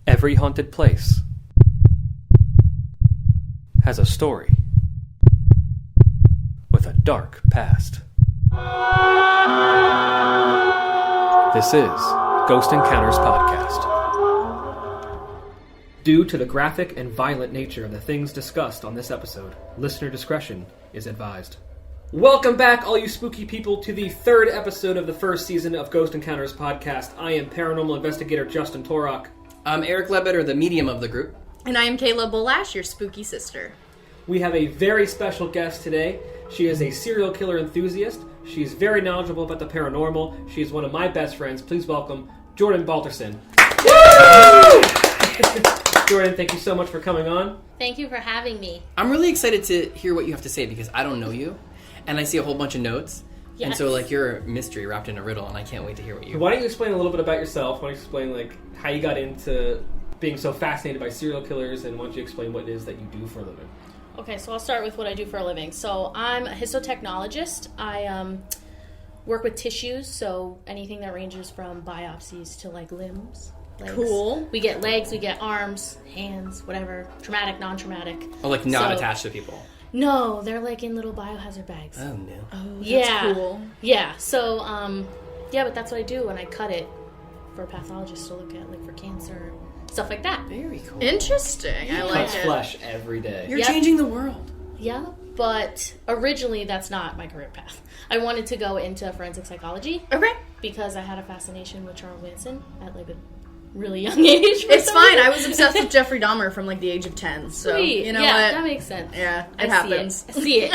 Every haunted place has a story with a dark past. This is Ghost Encounters Podcast. Due to the graphic and violent nature of the things discussed on this episode, listener discretion is advised. Welcome back, all you spooky people, to the third episode of the first season of Ghost Encounters Podcast. I am paranormal investigator Justin Torok. I'm Eric Ledbetter, the medium of the group. And I am Kayla Bolash, your spooky sister. We have a very special guest today. She is a serial killer enthusiast. She is very knowledgeable about the paranormal. She is one of my best friends. Please welcome Jordan Balterson. Jordan, thank you so much for coming on. Thank you for having me. I'm really excited to hear what you have to say because I don't know you, and I see a whole bunch of notes. Yes. And so, you're a mystery wrapped in a riddle, and I can't wait to hear what you... Why don't you explain a little bit about yourself? Why don't you explain, how you got into being so fascinated by serial killers, and why don't you explain what it is that you do for a living? Okay, so I'll start with what I do for a living. So I'm a histotechnologist. I work with tissues, so anything that ranges from biopsies to, limbs. Legs. Cool. We get legs, we get arms, hands, whatever. Traumatic, non-traumatic. Oh, not attached to people. No, they're in little biohazard bags. Oh, no. Oh, that's yeah. Cool. Yeah, so, but that's what I do, and I cut it for a pathologist to look at, for cancer, stuff like that. Very cool. Interesting. I like Cuts it. flesh every day. You're changing the world. Yeah, but originally that's not my career path. I wanted to go into forensic psychology. Okay. Because I had a fascination with Charles Manson at, a really young age. It's fine. I was obsessed with Jeffrey Dahmer from, the age of 10, so, Sweet. you know yeah, what? that makes sense. Yeah, it happens. I see it.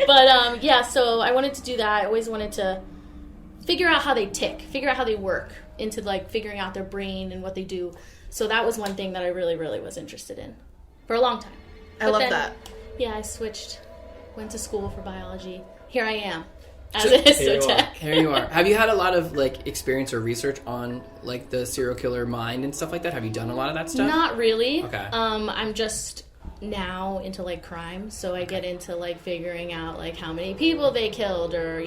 But, so I wanted to do that. I always wanted to figure out how they tick, figure out how they work, into, figuring out their brain and what they do. So that was one thing that I really, really was interested in for a long time. I love that. Yeah, I switched, went to school for biology. Here I am. As a histotech. Here you are. Have you had a lot of experience or research on the serial killer mind and stuff like that? Have you done a lot of that stuff? Not really. Okay. I'm just now into crime, so I get into figuring out how many people they killed, or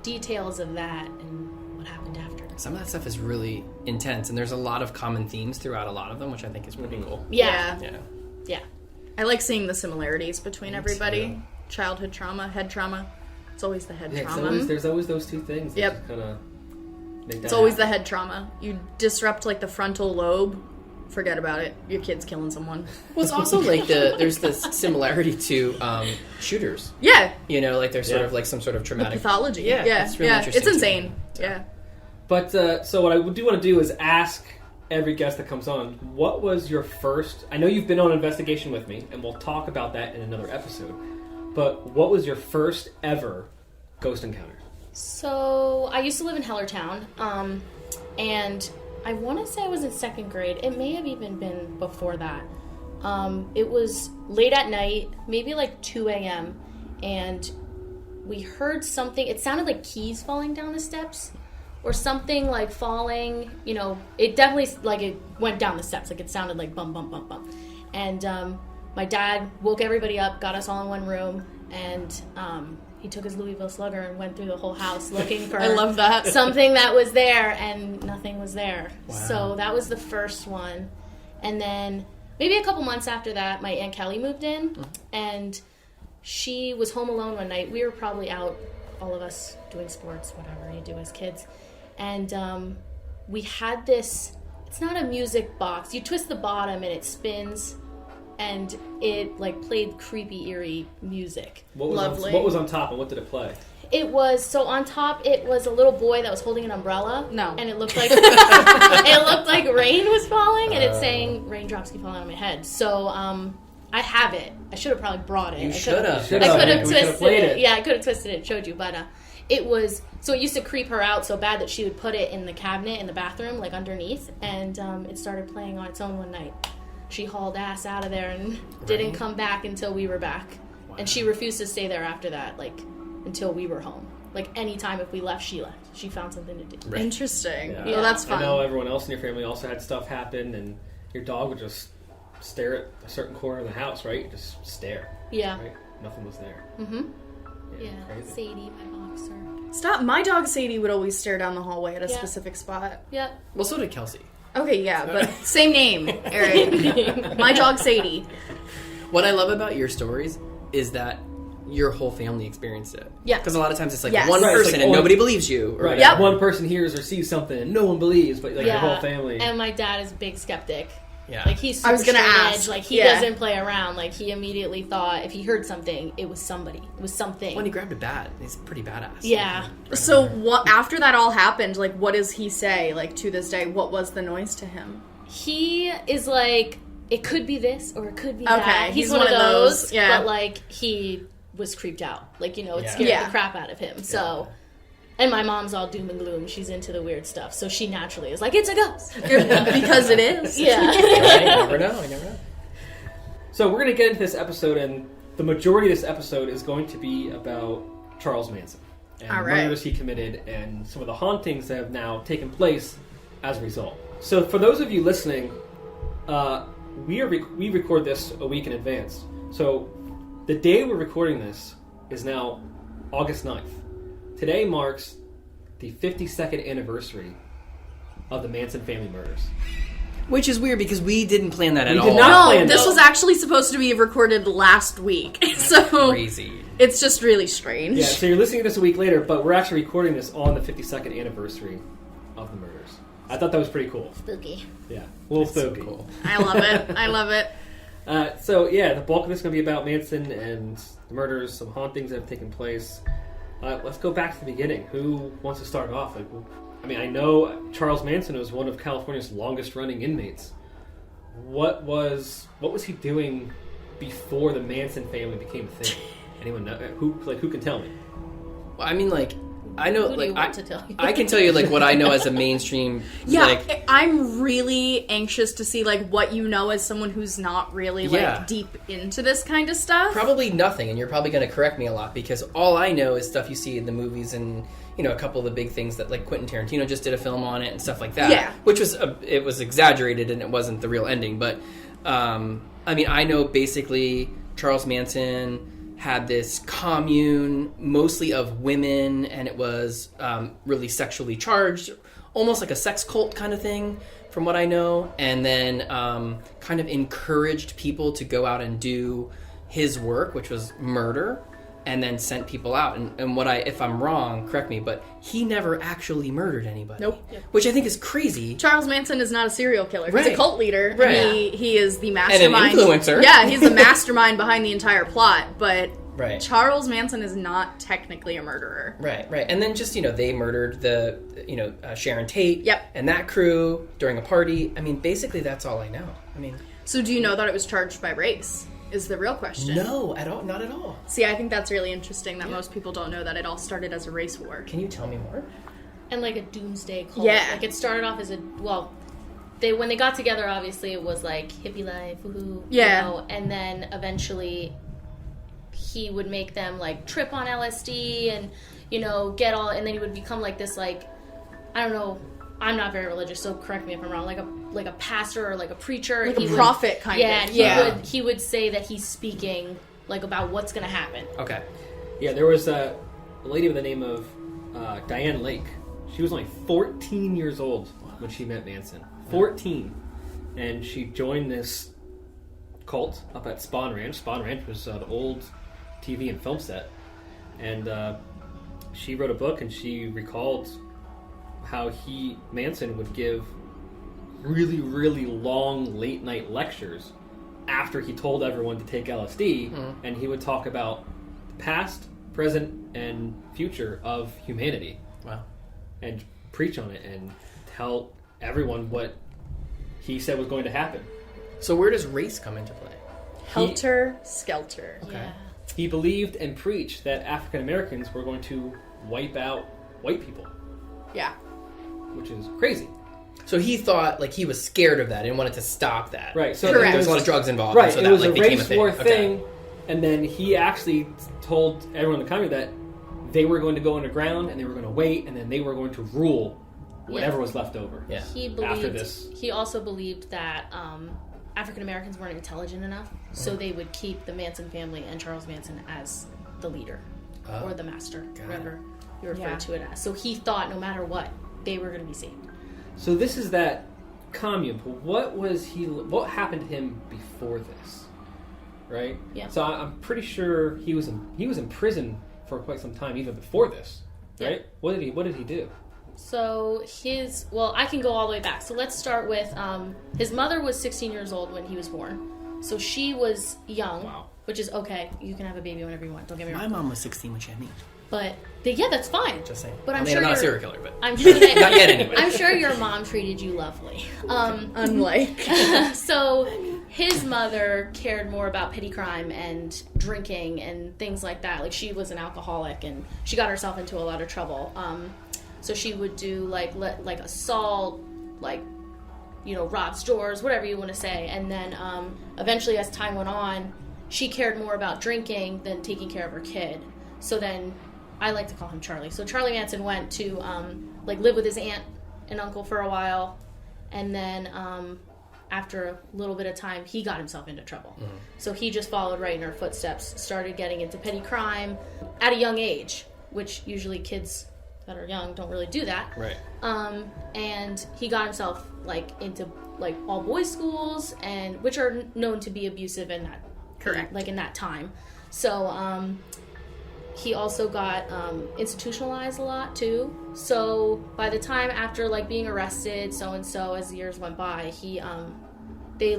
details of that and what happened after. Some of that stuff is really intense, and there's a lot of common themes throughout a lot of them, which I think is pretty cool. Yeah. I like seeing the similarities between everybody. Too. Childhood trauma, head trauma. It's always the head trauma. There's always those two things. Yep. It's always the head trauma. You disrupt the frontal lobe, forget about it. Your kid's killing someone. Well, it's also there's this similarity to shooters. Yeah. There's sort of some sort of traumatic... The pathology. Yeah. It's really interesting. It's insane. Yeah. But, so what I do want to do is ask every guest that comes on, what was your first... I know you've been on an investigation with me, and we'll talk about that in another episode. But what was your first ever ghost encounter? So, I used to live in Hellertown, and I want to say I was in second grade. It may have even been before that. It was late at night, maybe 2 a.m., and we heard something. It sounded like keys falling down the steps, or something falling. It definitely, it went down the steps. It sounded like bump, bump, bump, bump. And my dad woke everybody up, got us all in one room, and he took his Louisville Slugger and went through the whole house looking for I love that. something that was there, and nothing was there. Wow. So that was the first one. And then maybe a couple months after that, my Aunt Kelly moved in, and she was home alone one night. We were probably out, all of us, doing sports, whatever you do as kids. And we had this, it's not a music box. You twist the bottom and it spins, and it played creepy, eerie music. Lovely. What was on top, and what did it play? It was, so on top, it was a little boy that was holding an umbrella. No. And it looked like it looked like rain was falling, and it's saying raindrops keep falling on my head. So I have it. I should have probably brought it. You should have. I could have twisted it. Yeah, I could have twisted it and showed you, but it was, so it used to creep her out so bad that she would put it in the cabinet in the bathroom, underneath, and it started playing on its own one night. She hauled ass out of there and didn't come back until we were back. Wow. And she refused to stay there after that, until we were home. Anytime if we left, she left. She found something to do. Right. Interesting. Yeah. Well, that's fun. I know everyone else in your family also had stuff happen, and your dog would just stare at a certain corner of the house, right? Just stare. Yeah. Right? Nothing was there. Mm-hmm. Yeah. Crazy. Sadie, my boxer. Stop. My dog Sadie would always stare down the hallway at a specific spot. Yep. Well, so did Kelsey. Okay, yeah, but same name, Eric. My dog Sadie. What I love about your stories is that your whole family experienced it. Yeah. Because a lot of times it's like Yes. one Right, it's person like and only- nobody believes you. Or Right. Yep. One person hears or sees something and no one believes, but like your whole family. And my dad is a big skeptic. Yeah. Like he's super I was gonna straight ask. edge. Like he Yeah. doesn't play around. Like he immediately thought if he heard something, it was somebody. It was something. When he grabbed a bat, he's pretty badass. Yeah. So what after that all happened, like what does he say, like to this day? What was the noise to him? He is like, it could be this or it could be Okay, that. he's one of those. yeah. But like he was creeped out. Like, you know, it Yeah. scared Yeah. the crap out of him. So and my mom's all doom and gloom. She's into the weird stuff. So she naturally is like, it's a ghost. Because it is. Yeah. Right? You never know. You never know. So we're going to get into this episode, and the majority of this episode is going to be about Charles Manson and All right. murders he committed and some of the hauntings that have now taken place as a result. So for those of you listening, we record this a week in advance. So the day we're recording this is now August 9th. Today marks the 52nd anniversary of the Manson family murders. Which is weird because we didn't plan that at We all. did not. No, planned this it. was actually supposed to be recorded last week. So Crazy. it's just really strange. Yeah, so you're listening to this a week later, but we're actually recording this on the 52nd anniversary of the murders. I thought that was pretty cool. Spooky. Yeah, a little So spooky. cool. I love it. I love it. So yeah, the bulk of this is going to be about Manson and the murders, some hauntings that have taken place. Let's go back to the beginning. Who wants to start off? I mean, I know Charles Manson was one of California's longest-running inmates. What was he doing before the Manson family became a thing? Anyone know? Who can tell me? Well, I mean, like, I know, Who do like, you want to tell you? I can tell you, like, what I know as a mainstream, Yeah, like, I'm really anxious to see like what you know as someone who's not really Yeah. like deep into this kind of stuff. probably nothing, and you're probably going to correct me a lot, because all I know is stuff you see in the movies and, you know, a couple of the big things that, like, Quentin Tarantino just did a film on it and stuff like that. Yeah. Which was, it was exaggerated and it wasn't the real ending, but, I mean, I know basically Charles Manson had this commune, mostly of women, and it was really sexually charged, almost like a sex cult kind of thing, from what I know, and then kind of encouraged people to go out and do his work, which was murder, and then sent people out. And what if I'm wrong, correct me, but he never actually murdered anybody. Nope. Which I think is crazy. Charles Manson is not a serial killer. He's Right. a cult leader. Right. He is the mastermind. influencer. Yeah, he's the mastermind behind the entire plot, but Right. Charles Manson is not technically a murderer. Right. And then just, you know, they murdered Sharon Tate Yep. and that crew during a party. I mean, basically that's all I know. I mean, So do you know that it was charged by race? Is the real question. no, at all, not at all. See, I think that's really interesting that most people don't know that it all started as a race war. Can you tell me more? And like a doomsday cult. Yeah. Like it started off as when they got together, obviously it was like hippie life, woohoo. Yeah. You know, and then eventually he would make them like trip on LSD and, you know, and then he would become like this, like, I don't know, I'm not very religious, so correct me if I'm wrong, like a pastor or like a preacher. Like He a would- prophet kind yeah, of. and Yeah. he would say that he's speaking like about what's gonna happen. Okay. Yeah, there was a lady with the name of Diane Lake. She was only 14 years old when she met Manson. 14. And she joined this cult up at Spawn Ranch. Spawn Ranch was the old TV and film set. And she wrote a book and she recalled how Manson would give really, really long late night lectures after he told everyone to take LSD, and he would talk about the past, present, and future of humanity. Wow. And preach on it and tell everyone what he said was going to happen. So where does race come into play? Helter Skelter. Yeah. He believed and preached that African Americans were going to wipe out white people, Yeah. which is crazy. So he thought, like, he was scared of that and wanted to stop that. Right. So Correct. There was a lot of drugs involved. Right. And so it that, was like, a became race a war Okay. thing, and then he actually told everyone in the country that they were going to go underground and they were going to wait, and then they were going to rule whatever was left over. Yeah. He After believed. this. He also believed that African Americans weren't intelligent enough, so they would keep the Manson family and Charles Manson as the leader or the master, whatever you refer Yeah. to it as. So he thought no matter what, they were going to be saved. So this is that commune. But what happened to him before this? Right? Yeah. So I'm pretty sure he was in prison for quite some time even before this. Right? Yeah. What did he do? So I can go all the way back. So let's start with his mother was 16 years old when he was born. So she was young, Wow. which is okay. You can have a baby whenever you want. Don't get me wrong. My mom was 16 when she had me. But yeah, that's fine. Just saying. But I'm I'm sure not a you're- serial killer, but I'm sure that not yet anyway. I'm sure your mom treated you lovely. Unlike. So his mother cared more about petty crime and drinking and things like that. Like she was an alcoholic and she got herself into a lot of trouble. So she would do like assault, like, you know, rob stores, whatever you want to say. And then eventually as time went on, she cared more about drinking than taking care of her kid. So then I like to call him Charlie. So Charlie Manson went to live with his aunt and uncle for a while. And then after a little bit of time, he got himself into trouble. Mm-hmm. So he just followed right in her footsteps, started getting into petty crime at a young age, which usually kids that are young don't really do that. Right. And he got himself into all boys schools, and which are known to be abusive in that in that time. So he also got institutionalized a lot too. So by the time after being arrested, so and so, as the years went by, they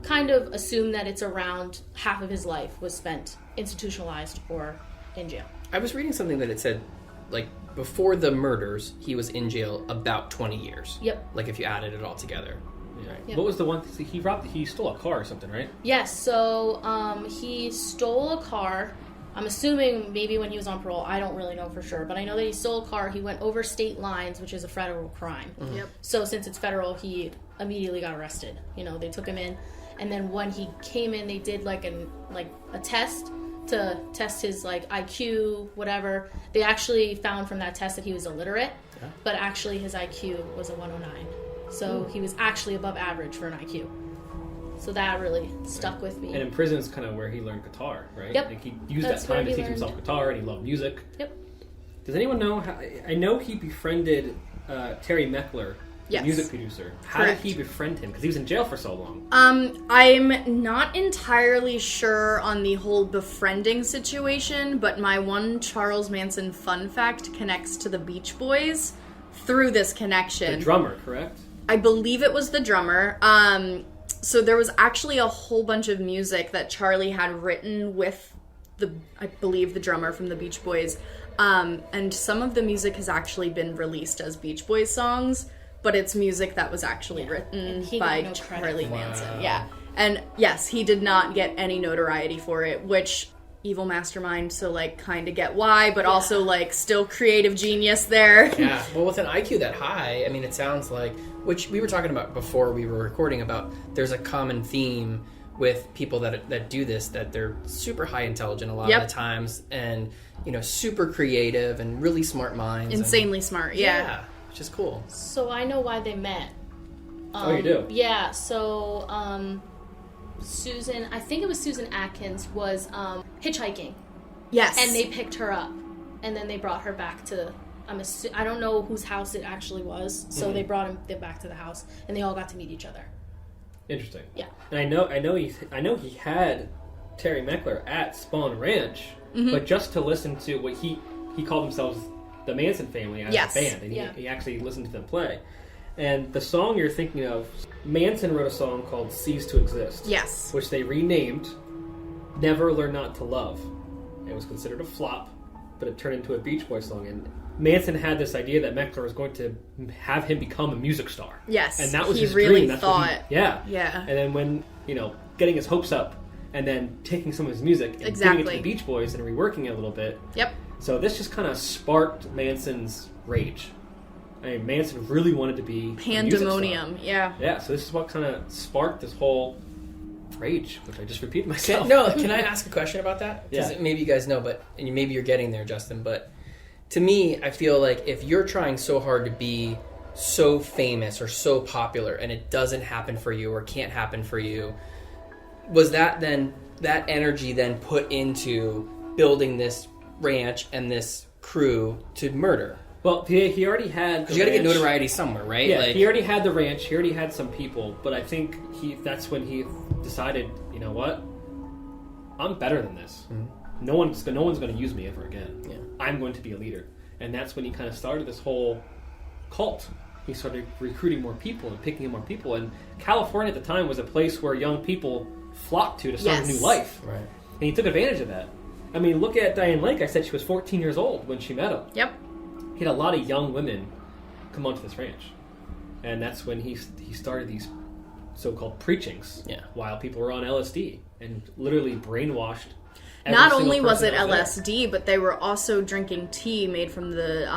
kind of assumed that it's around half of his life was spent institutionalized or in jail. I was reading something that it said before the murders, he was in jail about 20 years. Yep. If you added it all together. Yeah. Yeah. What was the one he stole a car or something, right? Yes, so he stole a car. I'm assuming maybe when he was on parole. I don't really know for sure, but I know that he stole a car. He went over state lines, which is a federal crime. Mm-hmm. Yep. So since it's federal, he immediately got arrested. You know, they took him in, and then when he came in, they did a test to test his IQ, whatever. They actually found from that test that he was illiterate, but actually his IQ was a 109. So he was actually above average for an IQ. So that really stuck with me. And in prison is kind of where he learned guitar, right? Yep. He used That's that time where to he teach learned. himself guitar, and he loved music. Yep. Does anyone know how... I know he befriended Terry Meckler, the Yes. music producer. How Correct. did he befriend him? Because he was in jail for so long. I'm not entirely sure on the whole befriending situation, but my one Charles Manson fun fact connects to the Beach Boys through this connection. The drummer, correct? I believe it was the drummer. So there was actually a whole bunch of music that Charlie had written with I believe the drummer from the Beach Boys. And some of the music has actually been released as Beach Boys songs, but it's music that was actually written he by got no credit. Charlie Manson. Yeah. And yes, he did not get any notoriety for it, which evil mastermind, so kind of get why, but also still creative genius there. Yeah. Well, with an IQ that high, I mean, it sounds like, which we were talking about before we were recording about, there's a common theme with people that do this, that they're super high intelligent a lot of the times, and super creative and really smart minds. Insanely smart, yeah. Which is cool. So I know why they met. Oh, you do? Yeah, so Susan, I think it was Susan Atkins, was hitchhiking. Yes. And they picked her up. And then they brought her back to, I don't know whose house it actually was. So they brought them back to the house. And they all got to meet each other. Interesting. Yeah. And I know he had Terry Meckler at Spawn Ranch, but just to listen to what he called themselves the Manson family as a band, and he actually listened to them play. And the song you're thinking of, Manson wrote a song called "Cease to Exist," Yes. which they renamed "Never Learn Not to Love." It was considered a flop, but it turned into a Beach Boys song. And Manson had this idea that Meckler was going to have him become a music star. Yes. And that was he his really dream. That's thought. what yeah. Yeah. And then when, getting his hopes up and then taking some of his music and giving it to the Beach Boys and reworking it a little bit. Yep. So this just kind of sparked Manson's rage. I mean, Manson really wanted to be Pandemonium, yeah. Yeah, so this is what kind of sparked this whole rage, which I just repeated myself. Can I ask a question about that? Because maybe you guys know, and maybe you're getting there, Justin, but to me, I feel like if you're trying so hard to be so famous or so popular and it doesn't happen for you or can't happen for you, was that energy then put into building this ranch and this crew to murder? Well, he already had. Because you got to get notoriety somewhere, right? Yeah, he already had the ranch. He already had some people, but I think that's when he decided, you know what? I'm better than this. Mm-hmm. No one's going to use me ever again. Yeah. I'm going to be a leader, and that's when he kind of started this whole cult. He started recruiting more people and picking more people, and California at the time was a place where young people flocked to start a new life. Right. And he took advantage of that. I mean, look at Diane Lake. I said she was 14 years old when she met him. Yep. He had a lot of young women come onto this ranch, and that's when he started these so-called preachings while people were on LSD and literally brainwashed. Not only was it LSD, but they were also drinking tea made from the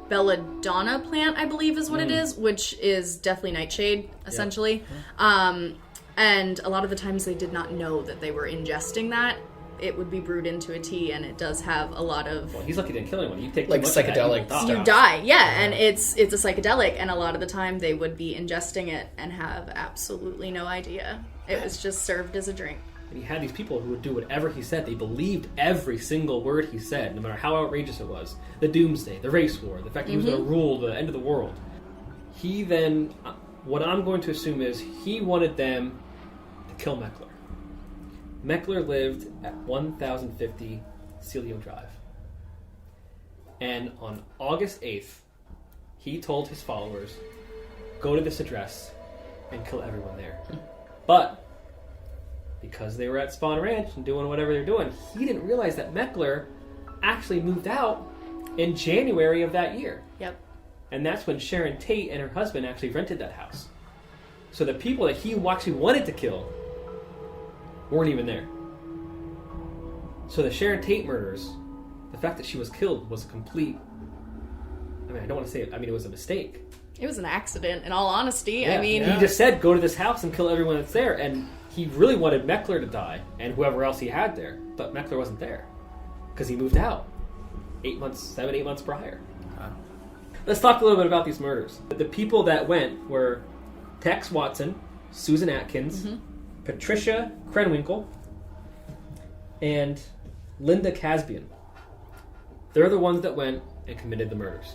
belladonna plant, I believe is what it is, which is deathly nightshade, essentially. Yeah. And a lot of the times they did not know that they were ingesting that. It would be brewed into a tea, and it does have a lot of... Well, he's lucky to kill anyone. You take like too much psychedelic of that, you die. Yeah, and it's a psychedelic, and a lot of the time they would be ingesting it and have absolutely no idea. It was just served as a drink. And he had these people who would do whatever he said. They believed every single word he said, no matter how outrageous it was. The doomsday, the race war, the fact that he was going to rule the end of the world. He then... What I'm going to assume is he wanted them to kill Meckler. Meckler lived at 1050 Celio Drive. And on August 8th, he told his followers, go to this address and kill everyone there. But because they were at Spawn Ranch and doing whatever they're doing, he didn't realize that Meckler actually moved out in January of that year. Yep. And that's when Sharon Tate and her husband actually rented that house. So the people that he actually wanted to kill weren't even there. So the Sharon Tate murders, the fact that she was killed was a complete... I mean, I don't want to say it. I mean, it was a mistake. It was an accident, in all honesty. Yeah. I mean... He just said, go to this house and kill everyone that's there. And he really wanted Meckler to die and whoever else he had there. But Meckler wasn't there. Because he moved out 8 months prior. Let's talk a little bit about these murders. The people that went were Tex Watson, Susan Atkins, Patricia Krenwinkel, and Linda Casbian. They're the ones that went and committed the murders.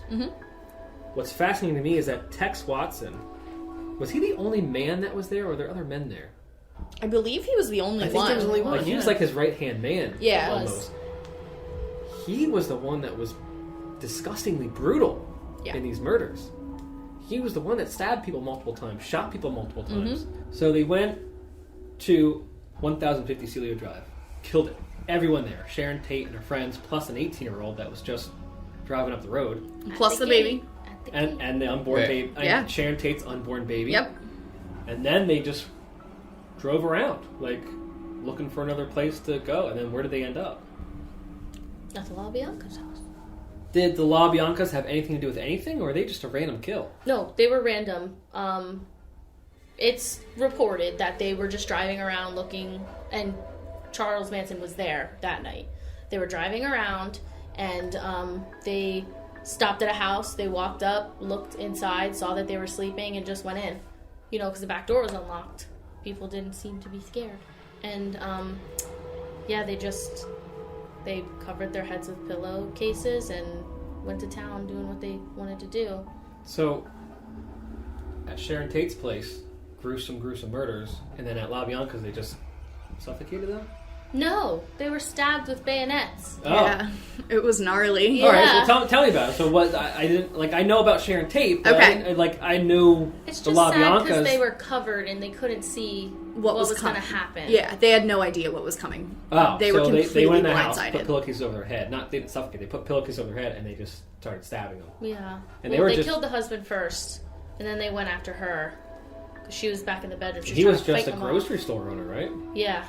What's fascinating to me is that Tex Watson, was he the only man that was there, or were there other men there? I believe he was the only one. I think he was the only one. Like, he was like his right-hand man. Yeah. Almost. He was the one that was disgustingly brutal in these murders. He was the one that stabbed people multiple times, shot people multiple times. So they went to 1050 Celio Drive, killed it. Everyone there. Sharon Tate and her friends, plus an 18-year-old that was just driving up the road. Plus the baby. And the unborn baby. Yeah. Sharon Tate's unborn baby. Yep. And then they just drove around, like, looking for another place to go. And then where did they end up? At the La Bianca's house. Did the La Biancas have anything to do with anything, or were they just a random kill? No, they were random. It's reported that they were just driving around looking, and Charles Manson was there that night. They were driving around, and they stopped at a house. They walked up, looked inside, saw that they were sleeping, and just went in. You know, because the back door was unlocked. People didn't seem to be scared. And, they covered their heads with pillowcases and went to town doing what they wanted to do. So, at Sharon Tate's place, gruesome murders, and then at La Bianca's they just suffocated them? No, they were stabbed with bayonets. Oh. Yeah, it was gnarly. Yeah. All right, well, tell me about it. So what? I didn't like. I know about Sharon Tate, but I knew It's the just La sad Biancas. because they were covered and they couldn't see what was going to happen. Yeah, they had no idea what was coming. Oh, they were completely they went in the house, blindsided. put pillowcases over their head. They didn't suffocate. They put pillowcases over their head and they just started stabbing them. Yeah. And they just killed the husband first, and then they went after her because she was back in the bedroom. He was just a grocery store owner, right? Yeah.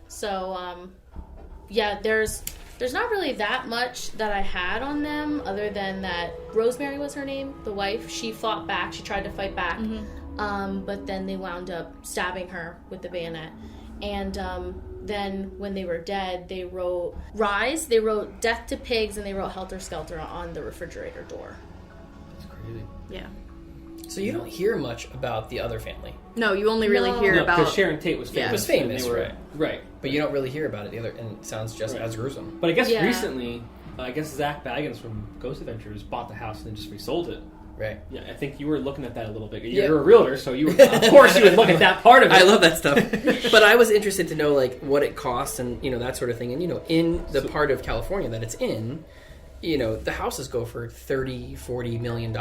So, there's not really that much that I had on them other than that Rosemary was her name, the wife. She fought back. She tried to fight back. But then they wound up stabbing her with the bayonet. And then when they were dead, they wrote Rise, they wrote Death to Pigs, and they wrote Helter Skelter on the refrigerator door. That's crazy. Yeah. So you don't hear much about the other family. No, you only really hear about... because Sharon Tate was famous. Yeah. Was famous, and they were, right. Right. But you don't really hear about it either, and it sounds just as gruesome. But I guess recently I guess Zach Baggins from Ghost Adventures bought the house and then just resold it. Right. Yeah, I think you were looking at that a little bit. You're a realtor, so you, of course, you would look at that part of it. I love that stuff. But I was interested to know like what it costs and that sort of thing. And in the part of California that it's in, the houses go for $30-40 million.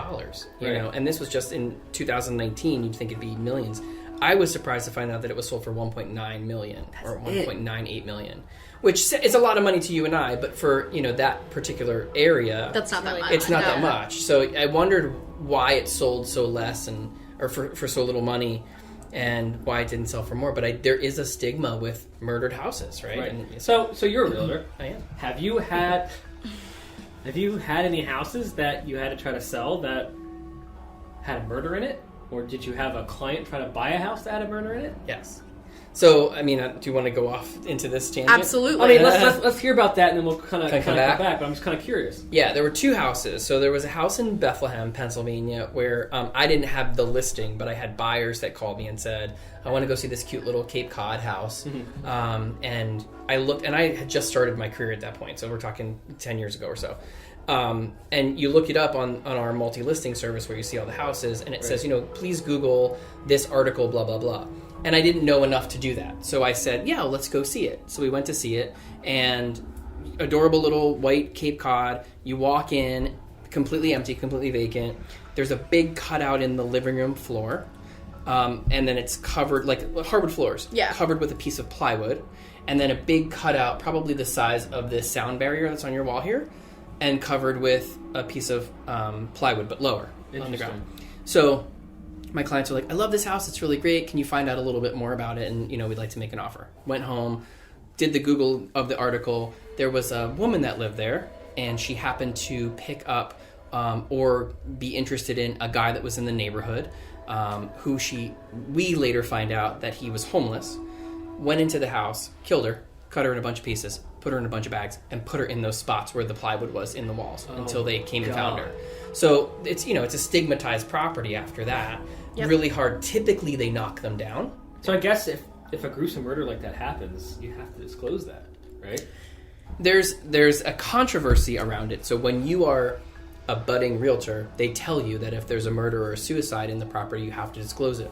You know, and this was just in 2019. You'd think it'd be millions. I was surprised to find out that it was sold for $1.9 million or $1.98 million, which is a lot of money to you and I, but for that particular area, That's not that much. it's not that much. So I wondered why it sold so less or for so little money, and why it didn't sell for more. But there is a stigma with murdered houses, right? And so you're a realtor. I am. Have you had any houses that you had to try to sell that had a murder in it? Or did you have a client try to buy a house that had a murder in it? Yes. So, I mean, do you want to go off into this tangent? Absolutely. I mean, let's hear about that, and then we'll kind of come back. But I'm just kind of curious. Yeah, there were two houses. So there was a house in Bethlehem, Pennsylvania, where I didn't have the listing, but I had buyers that called me and said, I want to go see this cute little Cape Cod house. Mm-hmm. And I looked, and I had just started my career at that point, so we're talking 10 years ago or so. And you look it up on our multi-listing service where you see all the houses, and it says, please Google this article, blah, blah, blah. And I didn't know enough to do that. So I said, yeah, let's go see it. So we went to see it, and adorable little white Cape Cod. You walk in, completely empty, completely vacant. There's a big cutout in the living room floor. And then it's covered, like hardwood floors, covered with a piece of plywood. And then a big cutout, probably the size of this sound barrier that's on your wall here, and covered with a piece of plywood, but lower on the ground. So my clients were like, I love this house. It's really great. Can you find out a little bit more about it? And, we'd like to make an offer. Went home, did the Google of the article. There was a woman that lived there, and she happened to pick up or be interested in a guy that was in the neighborhood, we later find out that he was homeless, went into the house, killed her, cut her in a bunch of pieces, put her in a bunch of bags, and put her in those spots where the plywood was in the walls until they came and found her. So it's it's a stigmatized property after that. Yep. Really hard. Typically they knock them down. So I guess if a gruesome murder like that happens, you have to disclose that, right? There's a controversy around it. So when you are a budding realtor, they tell you that if there's a murder or a suicide in the property, you have to disclose it.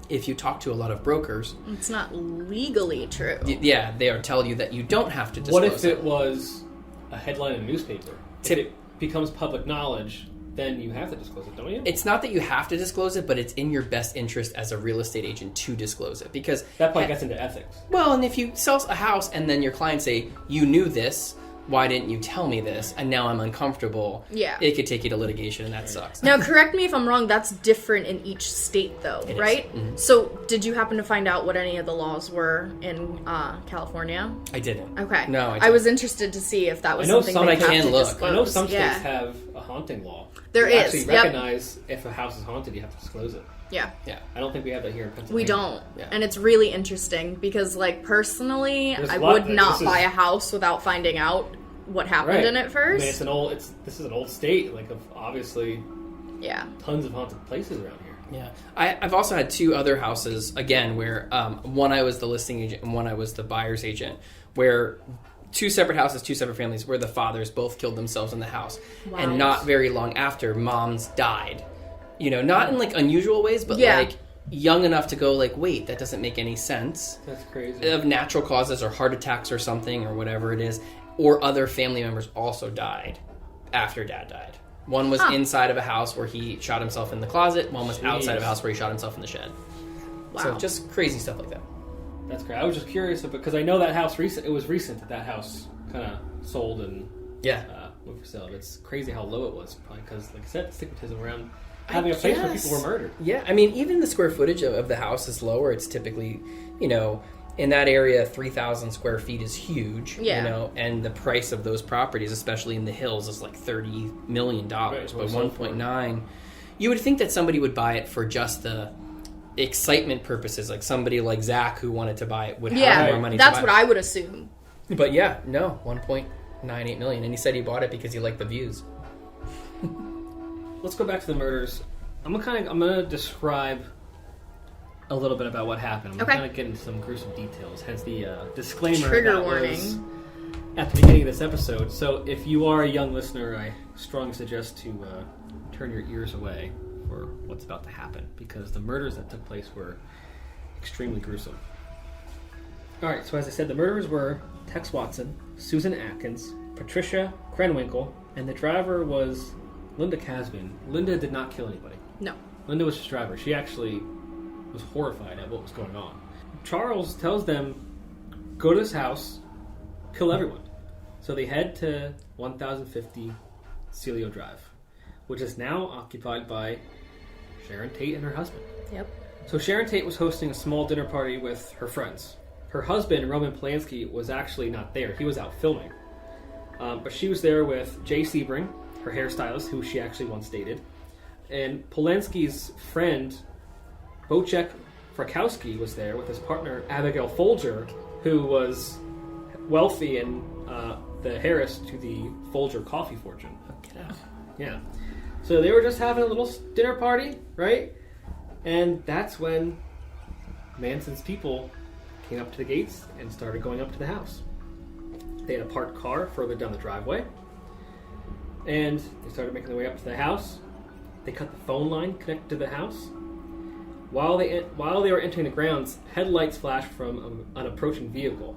If you talk to a lot of brokers, it's not legally true. Yeah, they tell you that you don't have to disclose it. What if it was a headline in a newspaper? If it becomes public knowledge, then you have to disclose it, don't you? It's not that you have to disclose it, but it's in your best interest as a real estate agent to disclose it, because that probably gets into ethics. Well, and if you sell a house and then your clients say, you knew this, why didn't you tell me this? And now I'm uncomfortable. Yeah. It could take you to litigation, and that sucks. Now, correct me if I'm wrong, that's different in each state, though, right? Mm-hmm. So, did you happen to find out what any of the laws were in California? I didn't. Okay. No, I didn't. I was interested to see if that was something they have to disclose. I know some states have a haunting law. There you is. actually recognize if a house is haunted, you have to disclose it. Yeah. Yeah. I don't think we have that here in Pennsylvania. We don't. Yeah. And it's really interesting because, personally, I would not buy a house without finding out what happened in it first. I mean, this is an old state, of obviously tons of haunted places around here. Yeah. I've also had two other houses, again, where one I was the listing agent and one I was the buyer's agent, where two separate houses, two separate families, where the fathers both killed themselves in the house. Wow. And not very long after, moms died. Not in unusual ways, but young enough to go wait, that doesn't make any sense. That's crazy. Of natural causes or heart attacks or something or whatever it is. Or other family members also died after dad died. One was inside of a house where he shot himself in the closet. One was outside of a house where he shot himself in the shed. Wow. So just crazy stuff like that. That's great. I was just curious because I know that house it was recent that house kind of sold and went for sale. It's crazy how low it was, probably because, like I said, stigmatism around having a place where people were murdered. Yeah, I mean, even the square footage of the house is lower. It's typically, in that area, 3,000 square feet is huge, and the price of those properties, especially in the hills, is $30 million. Right, but 1.9, you would think that somebody would buy it for just the excitement purposes, like somebody like Zach who wanted to buy it would have more money to buy it. That's what I would assume. But 1.98 million, and he said he bought it because he liked the views. Let's go back to the murders. I'm gonna describe a little bit about what happened. I'm going to get into some gruesome details, hence the disclaimer. Trigger warning. at the beginning of this episode. So if you are a young listener, I strongly suggest to turn your ears away for what's about to happen, because the murders that took place were extremely gruesome. Alright, so as I said, the murderers were Tex Watson, Susan Atkins, Patricia Krenwinkel, and the driver was Linda Casbian. Linda did not kill anybody. No. Linda was just driver. She actually was horrified at what was going on. Charles tells them, go to this house, kill everyone. So they head to 1050 Celio Drive, which is now occupied by Sharon Tate and her husband. Yep. So Sharon Tate was hosting a small dinner party with her friends. Her husband, Roman Polanski, was actually not there. He was out filming. But she was there with Jay Sebring, her hairstylist, who she actually once dated. And Polanski's friend, Wojciech Frykowski, was there with his partner, Abigail Folger, who was wealthy and the heiress to the Folger coffee fortune. Get out. Yeah. So they were just having a little dinner party, right? And that's when Manson's people came up to the gates and started going up to the house. They had a parked car further down the driveway. And they started making their way up to the house. They cut the phone line connected to the house. While they were entering the grounds, headlights flashed from an approaching vehicle.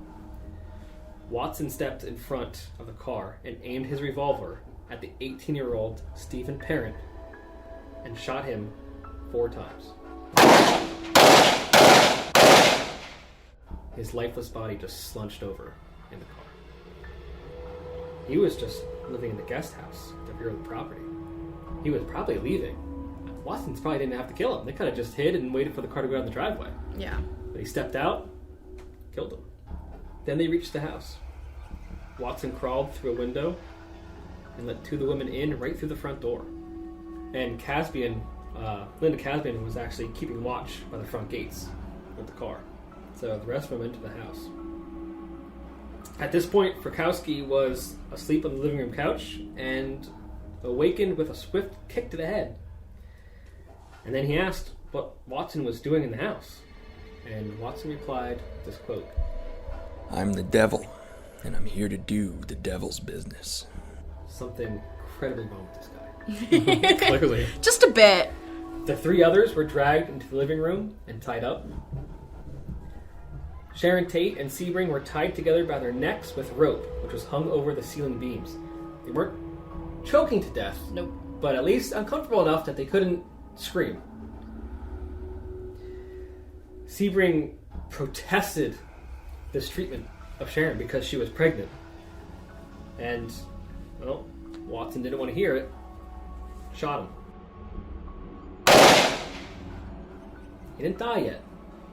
Watson stepped in front of the car and aimed his revolver at the 18-year-old Stephen Parent and shot him 4 times. His lifeless body just slunched over in the car. He was just living in the guest house at the rear of the property. He was probably leaving. Watson's probably didn't have to kill him. They could have just hid and waited for the car to go down the driveway. Yeah. But he stepped out, killed him. Then they reached the house. Watson crawled through a window and let 2 of the women in right through the front door. And Linda Casbian was actually keeping watch by the front gates with the car. So the rest of them into the house. At this point, Frykowski was asleep on the living room couch and awakened with a swift kick to the head. And then he asked what Watson was doing in the house. And Watson replied with this quote, "I'm the devil, and I'm here to do the devil's business." Something incredibly wrong with this guy. Clearly. Just a bit. The 3 others were dragged into the living room and tied up. Sharon Tate and Sebring were tied together by their necks with rope, which was hung over the ceiling beams. They weren't choking to death, Nope. but at least uncomfortable enough that they couldn't scream. Sebring protested this treatment of Sharon because she was pregnant. And, well, Watson didn't want to hear it. Shot him. He didn't die yet.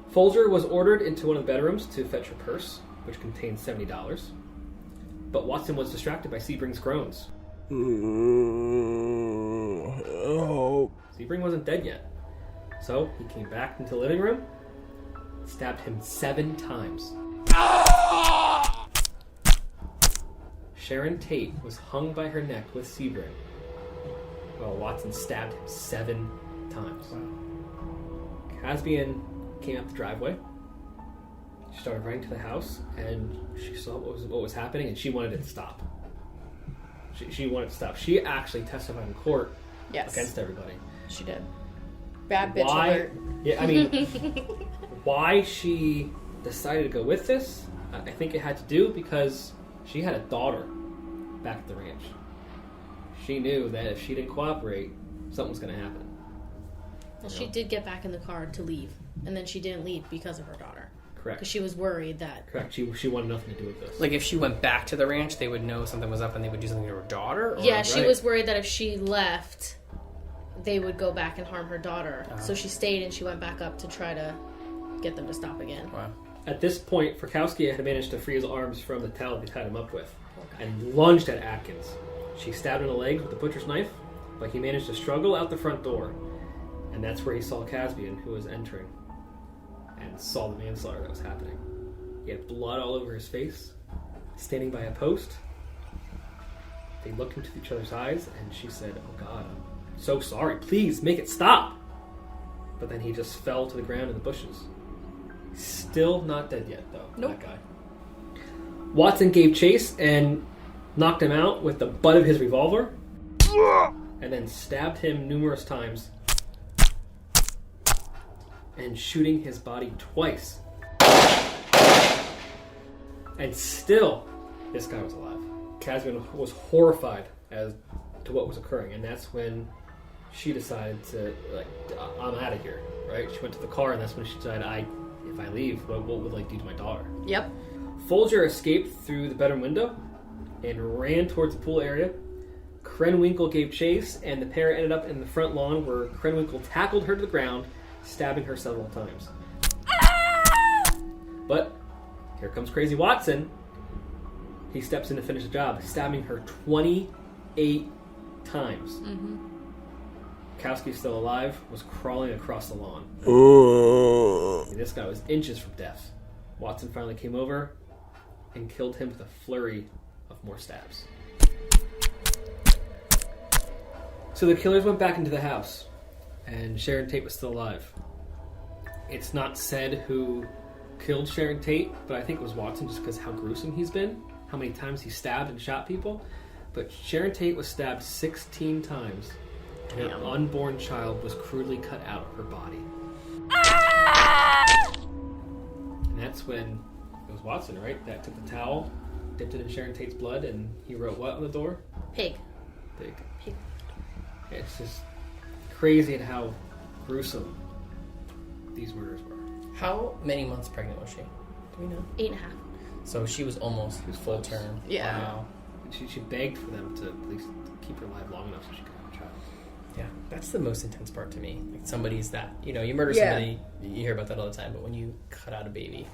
Folger was ordered into one of the bedrooms to fetch her purse, which contained $70. But Watson was distracted by Sebring's groans. Sebring wasn't dead yet. So he came back into the living room, stabbed him 7 times. Sharon Tate was hung by her neck with Sebring, while Watson stabbed him 7 times. Casbian came up the driveway. She started running to the house, and she saw what was happening, and she wanted it to stop. She wanted to stop. She actually testified in court against everybody. She did. Bad bitch Why? alert. Yeah, I mean, why she decided to go with this, I think it had to do because she had a daughter back at the ranch. She knew that if she didn't cooperate, something was going to happen. Well, she did get back in the car to leave, and then she didn't leave because of her daughter. Correct. Because she was worried that... Correct. She wanted nothing to do with this. Like, if she went back to the ranch, they would know something was up and they would do something to her daughter? Or... Yeah, she Right. was worried that if she left, they would go back and harm her daughter. So she stayed and she went back up to try to get them to stop again. Wow. At this point, Frykowski had managed to free his arms from the towel they tied him up with and lunged at Atkins. She stabbed him in the legs with the butcher's knife, but he managed to struggle out the front door. And that's where he saw Casbian, who was entering, and saw the manslaughter that was happening. He had blood all over his face, standing by a post. They looked into each other's eyes, and she said, "Oh God, I'm so sorry. Please, make it stop." But then he just fell to the ground in the bushes. Still not dead yet, though, Nope. that guy. Watson gave chase and knocked him out with the butt of his revolver, and then stabbed him numerous times, and shooting his body twice. And still, this guy was alive. Casman was horrified as to what was occurring, and that's when she decided to, like, I'm out of here, right? She went to the car, and that's when she decided, if I leave, what would I do to my daughter? Yep. Folger escaped through the bedroom window and ran towards the pool area. Krenwinkel gave chase, and the pair ended up in the front lawn where Krenwinkel tackled her to the ground, stabbing her several times. But here comes Crazy Watson. He steps in to finish the job, stabbing her 28 times. Mm-hmm. Kowski's still alive, was crawling across the lawn. And this guy was inches from death. Watson finally came over and killed him with a flurry of more stabs. So the killers went back into the house, and Sharon Tate was still alive. It's not said who killed Sharon Tate, but I think it was Watson just because how gruesome he's been, how many times he stabbed and shot people. But Sharon Tate was stabbed 16 times, and an unborn child was crudely cut out of her body. And that's when it was Watson, right? That took the towel, dipped it in Sharon Tate's blood, and he wrote what on the door? Pig. Pig. It's just crazy at how gruesome these murders were. How many months pregnant was she? Do we know? 8.5. So she was almost full term. Yeah. Wow. And she begged for them to at least keep her alive long enough so she could have a child. Yeah, that's the most intense part to me. Like somebody's that, you murder somebody, you hear about that all the time, but when you cut out a baby,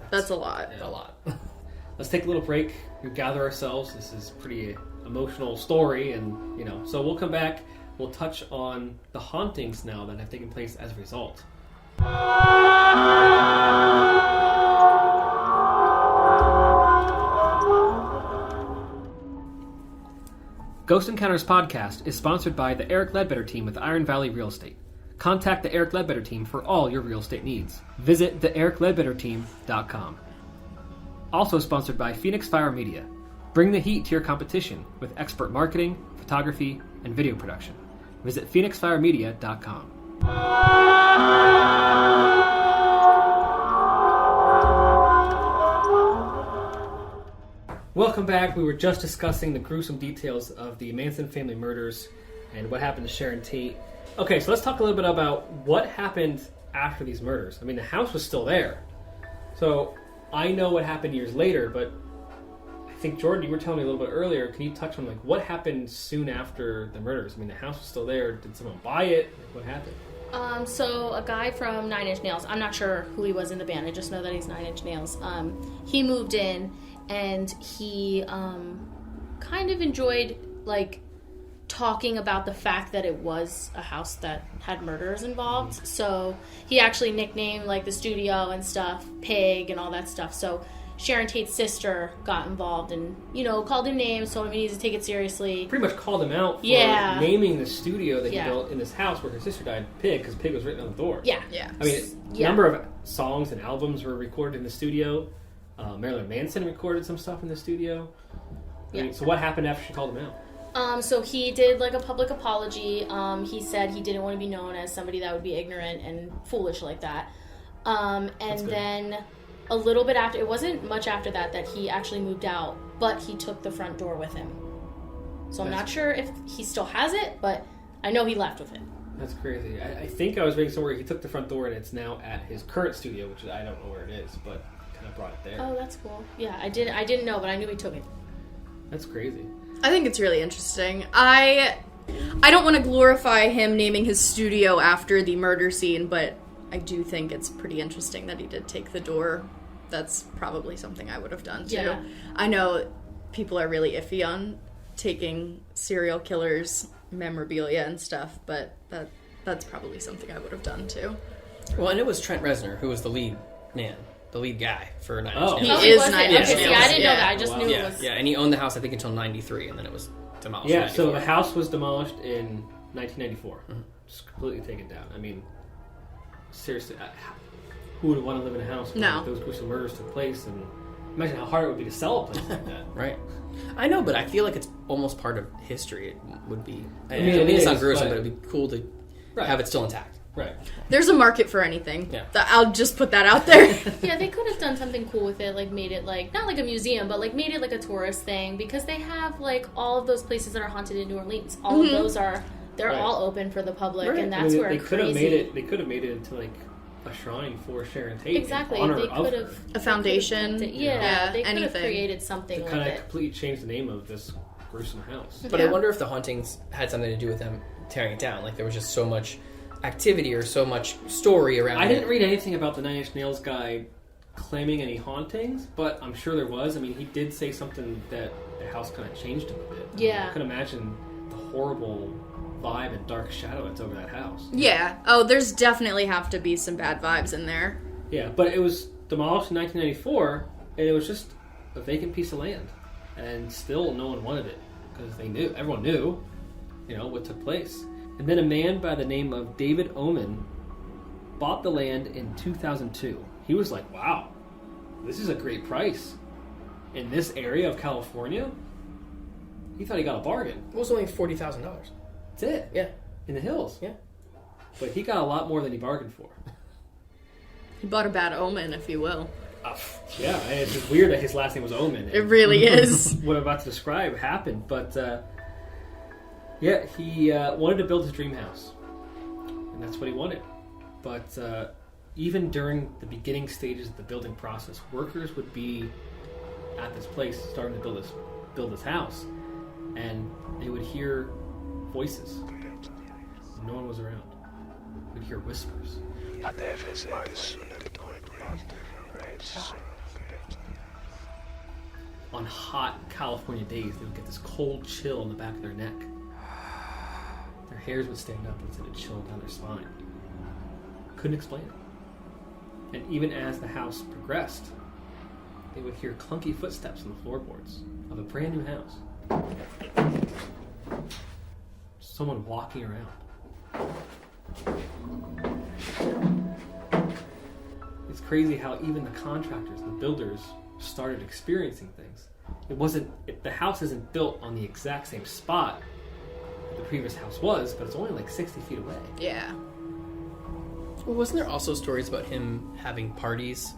That's a lot. a lot. Let's take a little break. We gather ourselves. This is a pretty emotional story, and so we'll come back. We'll touch on the hauntings now that have taken place as a result. Ghost Encounters podcast is sponsored by the Eric Ledbetter team with Iron Valley Real Estate. Contact the Eric Ledbetter team for all your real estate needs. Visit theericledbetterteam.com. Also sponsored by Phoenix Fire Media. Bring the heat to your competition with expert marketing, photography, and video production. Visit phoenixfiremedia.com. Welcome back. We were just discussing the gruesome details of the Manson family murders and what happened to Sharon Tate. Okay, so let's talk a little bit about what happened after these murders. I mean, the house was still there. So I know what happened years later, but I think, Jordan, you were telling me a little bit earlier. Can you touch on what happened soon after the murders? I mean, the house was still there. Did someone buy it? What happened? So a guy from Nine Inch Nails, I'm not sure who he was in the band, I just know that he's Nine Inch Nails. He moved in, and he kind of enjoyed, talking about the fact that it was a house that had murderers involved. So he actually nicknamed, the studio and stuff, Pig and all that stuff. So Sharon Tate's sister got involved and, called him names, told him he needs to take it seriously. Pretty much called him out for naming the studio that he built in this house where her sister died, Pig, because Pig was written on the door. Yeah. I mean, a number of songs and albums were recorded in the studio. Marilyn Manson recorded some stuff in the studio. So what happened after she called him out? So he did a public apology. He said he didn't want to be known as somebody that would be ignorant and foolish like that. And then a little bit after, it wasn't much after that he actually moved out, but he took the front door with him. So I'm not sure if he still has it, but I know he left with it. That's crazy. I think I was reading somewhere he took the front door and it's now at his current studio, which I don't know where it is, but kind of brought it there. Oh, that's cool. Yeah, I didn't know, but I knew he took it. That's crazy. I think it's really interesting. I don't want to glorify him naming his studio after the murder scene, but I do think it's pretty interesting that he did take the door. That's probably something I would have done too. Yeah. I know people are really iffy on taking serial killers' memorabilia and stuff, but that's probably something I would have done too. Well, and it was Trent Reznor who was the lead man, the lead guy for Nine Inch He Nails. is Nine Inch Okay, Nails. see, I didn't know that. I just knew Yeah, it was... yeah, and he owned the house I think until '93, and then it was demolished. Yeah, in so 94. the house was demolished in 1994. Just completely taken down. I mean, seriously, who would want to live in a house where No. those gruesome murders took place? And Imagine how hard it would be to sell a place like that. Right. I know, but I feel like it's almost part of history. It would be. I mean, mean, it's not is, gruesome, but- but it'd be cool to have it still intact. Right. There's a market for anything. Yeah. I'll just put that out there. Yeah, they could have done something cool with it, like made it like, not like a museum, but like made it like a tourist thing, because they have like all of those places that are haunted in New Orleans. All of those they're Right. all open for the public, Right. and that's where they could have crazy. made it. They could have made it into like a shrine for Sharon Tate. Exactly, In honor they of could her. have A foundation. Yeah, they could have anything. created something To with kind of it. completely change the name of this gruesome house. But I Yeah. wonder if the hauntings had something to do with them tearing it down. Like there was just so much activity or so much story around I it. didn't read anything about the Nine Inch Nails guy claiming any hauntings, but I'm sure there was. I mean, he did say something that the house kind of changed him a bit. Yeah. I can imagine the horrible vibe and dark shadow that's over that house. Yeah. Oh, there's definitely have to be some bad vibes in there. Yeah, but it was demolished in 1994, and it was just a vacant piece of land, and still no one wanted it because everyone knew, what took place. And then a man by the name of David Oman bought the land in 2002. He was like, "Wow, this is a great price in this area of California." He thought he got a bargain. It was only $40,000. That's it. Yeah. In the hills. Yeah. But he got a lot more than he bargained for. He bought a bad omen, if you will. Yeah, and it's just weird that his last name was Oman. It really is. What I'm about to describe happened, but he wanted to build his dream house, and that's what he wanted. But even during the beginning stages of the building process, workers would be at this place starting to build this house, and they would hear voices. No one was around. We'd hear whispers. On hot California days, they would get this cold chill in the back of their neck. Their hairs would stand up and send a chill down their spine. Couldn't explain it. And even as the house progressed, they would hear clunky footsteps on the floorboards of a brand new house. Someone walking around. It's crazy how even the contractors, the builders, started experiencing things. The house isn't built on the exact same spot that the previous house was, but it's only like 60 feet away. Yeah. Well, wasn't there also stories about him having parties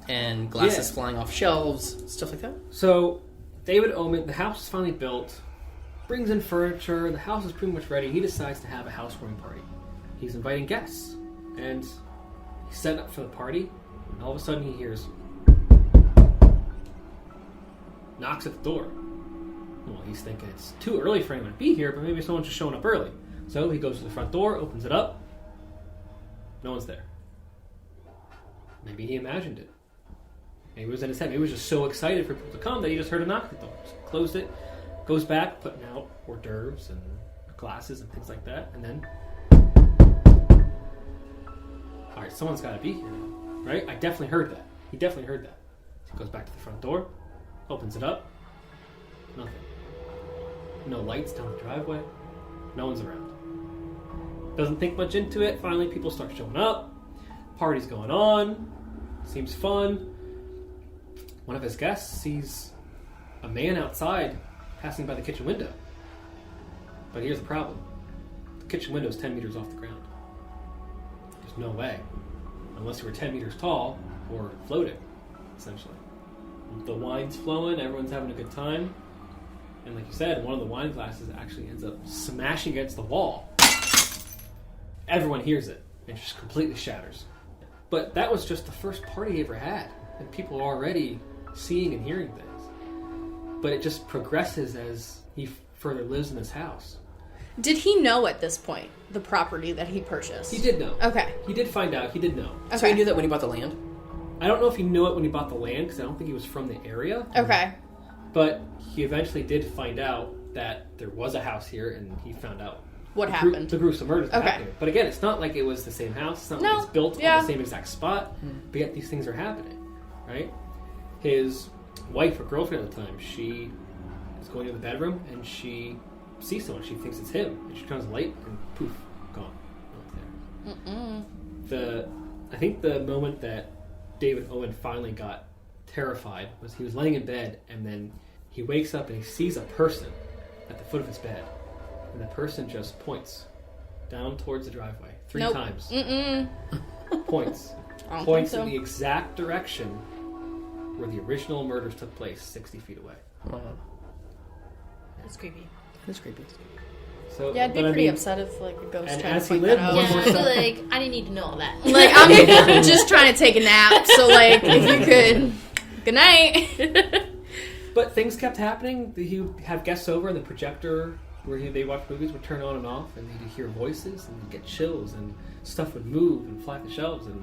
and glasses flying off shelves, stuff like that? So, David Oman, the house is finally built, brings in furniture, the house is pretty much ready. He decides to have a housewarming party. He's inviting guests, and he's setting up for the party, and all of a sudden he hears knocks at the door. Well, he's thinking it's too early for anyone to be here, but maybe someone's just showing up early. So he goes to the front door, opens it up. No one's there. Maybe he imagined it. Maybe it was in his head. Maybe he was just so excited for people to come that he just heard a knock at the door. Just closed it, goes back, putting out hors d'oeuvres and glasses and things like that, and then... Alright, someone's got to be here now, right? I definitely heard that. He definitely heard that. So he goes back to the front door, opens it up, nothing. No lights down the driveway, no one's around. Doesn't think much into it. Finally, people start showing up. Party's going on. Seems fun. One of his guests sees a man outside passing by the kitchen window. But here's the problem. The kitchen window is 10 meters off the ground. There's no way. Unless you were 10 meters tall or floating, essentially. The wine's flowing. Everyone's having a good time. And like you said, one of the wine glasses actually ends up smashing against the wall. Everyone hears it. It just completely shatters. But that was just the first party he ever had. And people are already seeing and hearing things. But it just progresses as he further lives in this house. Did he know at this point the property that he purchased? He did know. Okay. He did find out. He did know. Okay. So he knew that when he bought the land? I don't know if he knew it when he bought the land, because I don't think he was from the area. Okay. But he eventually did find out that there was a house here, and he found out What happened? the gruesome murders that Okay. happened. But again, it's not like it was the same house. It's not No. like it's built Yeah. on the same exact spot. But yet these things are happening, right? His wife or girlfriend at the time, she is going to the bedroom, and she sees someone. She thinks it's him, and she turns the light, and poof, gone. Not there. I think the moment that David Owen finally got terrified was he was laying in bed, and then he wakes up and he sees a person at the foot of his bed, and the person just points down towards the driveway 3 Nope. times. Mm-mm. Points. I don't Points think so. in the exact direction where the original murders took place, 60 feet away. Wow. That's creepy. That's creepy. So, Yeah, I'd be but I pretty mean, upset if like a ghost and tried to as he point lived, that out. more Yeah, and I more feel stuff. like I didn't need to know all that. Like, I'm just trying to take a nap, so like, if you could, good night. But things kept happening. He would have guests over, and the projector where they watch movies would turn on and off, and he'd hear voices, and he'd get chills, and stuff would move and fly off the shelves, and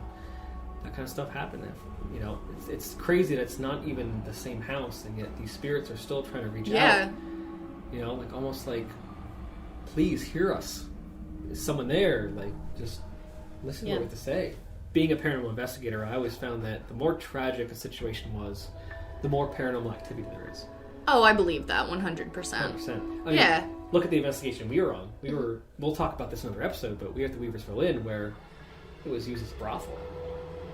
that kind of stuff happened. You know, it's crazy that it's not even the same house, and yet these spirits are still trying to reach Yeah. out. You know, like almost like, please hear us. Is someone there? Like, just listen to what we have to say. Being a paranormal investigator, I always found that the more tragic a situation was, the more paranormal activity there is. Oh, I believe that 100%. 100%. I mean, Yeah. look at the investigation we were on. We'll talk about this in another episode, but we were at the Weavers for Lynn, where it was used as a brothel.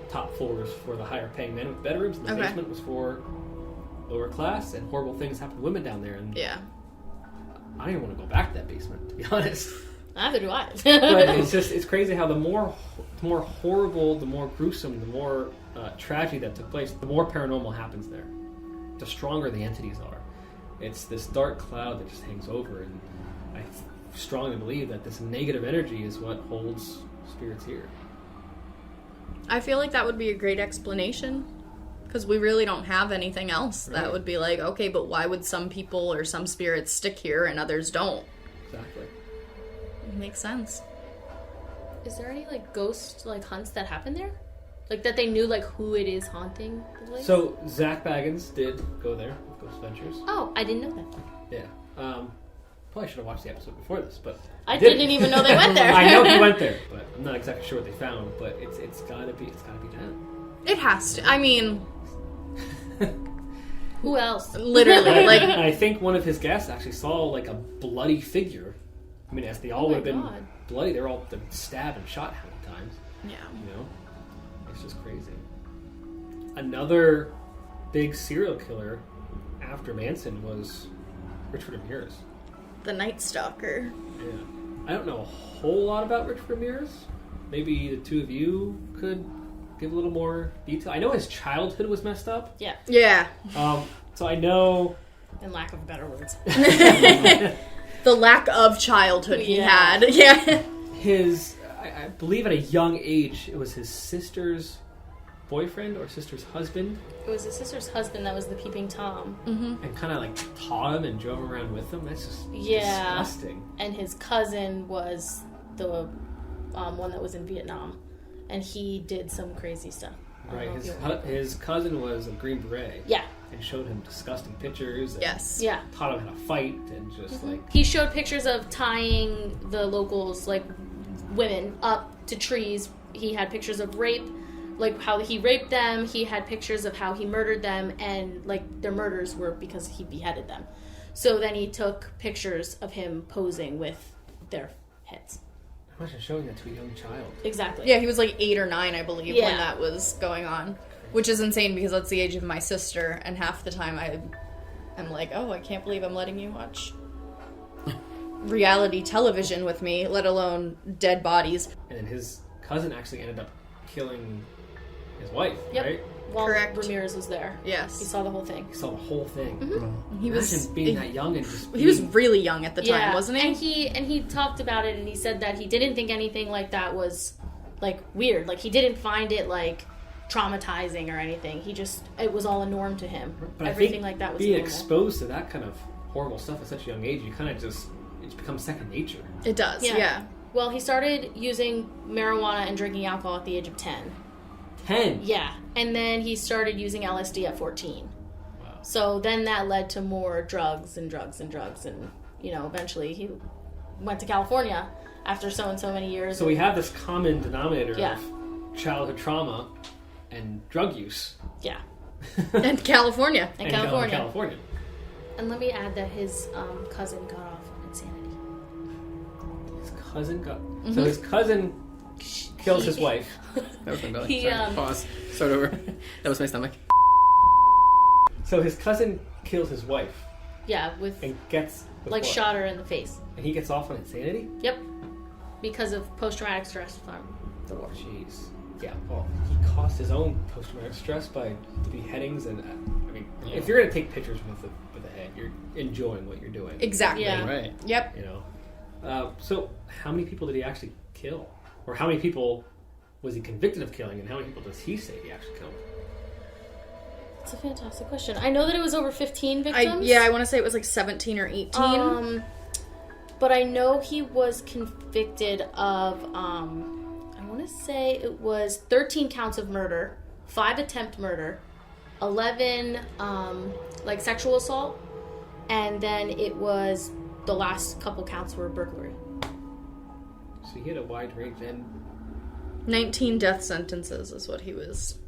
Top floors for the higher paying men with bedrooms, and the basement was for lower class, and horrible things happened to women down there. And Yeah. I don't even want to go back to that basement, to be honest. Neither do I. But it's crazy how the more horrible, the more gruesome, the more tragedy that took place, the more paranormal happens there. The stronger the entities are. It's this dark cloud that just hangs over, and I strongly believe that this negative energy is what holds spirits here. I feel like that would be a great explanation, because we really don't have anything else that would be like, okay, but why would some people or some spirits stick here and others don't? Exactly. It makes sense. Is there any like ghost like hunts that happen there? Like that they knew like who it is haunting the place? So Zach Baggins did go there with Ghost Ventures. Oh, I didn't know that. Yeah. Probably should have watched the episode before this, but I didn't even know they went there. I know he went there, but I'm not exactly sure what they found. But it's gotta be them. It has to. I mean, Who else? literally, like, I think one of his guests actually saw like a bloody figure. I mean, as they all Oh would have my been God. bloody, they were all been stabbed and shot how many times? yeah. You know, it's just crazy. Another big serial killer after Manson was Richard Ramirez. The Night Stalker. Yeah, I don't know a whole lot about Richard Ramirez. Maybe the two of you could give a little more detail. I know his childhood was messed up. Yeah, Yeah. So I know. in lack of better words. The lack of childhood he Yeah. had. Yeah. I believe at a young age, it was his sister's boyfriend or sister's husband, It was his sister's husband that was the peeping Tom, and kind of like taught him and drove him around with him. That's just disgusting. and his cousin was the one that was in Vietnam, and he did some crazy stuff. I don't Right, know if you his cousin was a Green Beret. Yeah. And showed him disgusting pictures. And Yes. Yeah. Taught him how to fight and just like. He showed pictures of tying the locals, like women, up to trees. He had pictures of rape, like how he raped them. He had pictures of how he murdered them, and like their murders were because he beheaded them. So then he took pictures of him posing with their heads. Imagine showing that to a young child. Exactly. Yeah, he was like 8 or 9, I believe, Yeah. when that was going on. Which is insane because that's the age of my sister, and half the time I'm like, oh, I can't believe I'm letting you watch reality television with me, let alone dead bodies. And then his cousin actually ended up killing his wife, Yep. right? While Correct. Ramirez was there. Yes. He saw the whole thing. He saw the whole thing. He was Imagine being that young and just he was being- really young at the time, wasn't he? And he talked about it, and he said that he didn't think anything like that was like weird. Like he didn't find it like traumatizing or anything. He just it was all a norm to him. But I Everything think like that was being normal. exposed to that kind of horrible stuff at such a young age, you kind of it's become second nature. It does, yeah. Well, he started using marijuana and drinking alcohol at the age of 10. 10. Yeah. And then he started using LSD at 14. Wow. So then that led to more drugs. And, you know, eventually he went to California after so and so many years. So we have this common denominator Yeah. of childhood trauma and drug use. Yeah. And California. In And California. And let me add that his cousin got off on insanity. His cousin got... So his cousin kills his wife. That was my belly. He, Sorry. Pause. Start over. That was my stomach. So his cousin kills his wife Yeah, with and gets like what? shot her in the face. And he gets off on insanity? Yep. Because of post-traumatic stress from the war. Jeez. Yeah, well, he caused his own post-traumatic stress by the beheadings, and I mean, if you're gonna take pictures with the head, you're enjoying what you're doing. Exactly. Yeah. Right. Yep. You know. So, how many people did he actually kill, or how many people was he convicted of killing, and how many people does he say he actually killed? It's a fantastic question. I know that it was over 15 victims. I want to say it was like 17 or 18. But I know he was convicted of, I want to say it was 13 counts of murder, 5 attempt murder, 11 like sexual assault, and then it was the last couple counts were burglary. So he had a wide range, and 19 death sentences is what he was.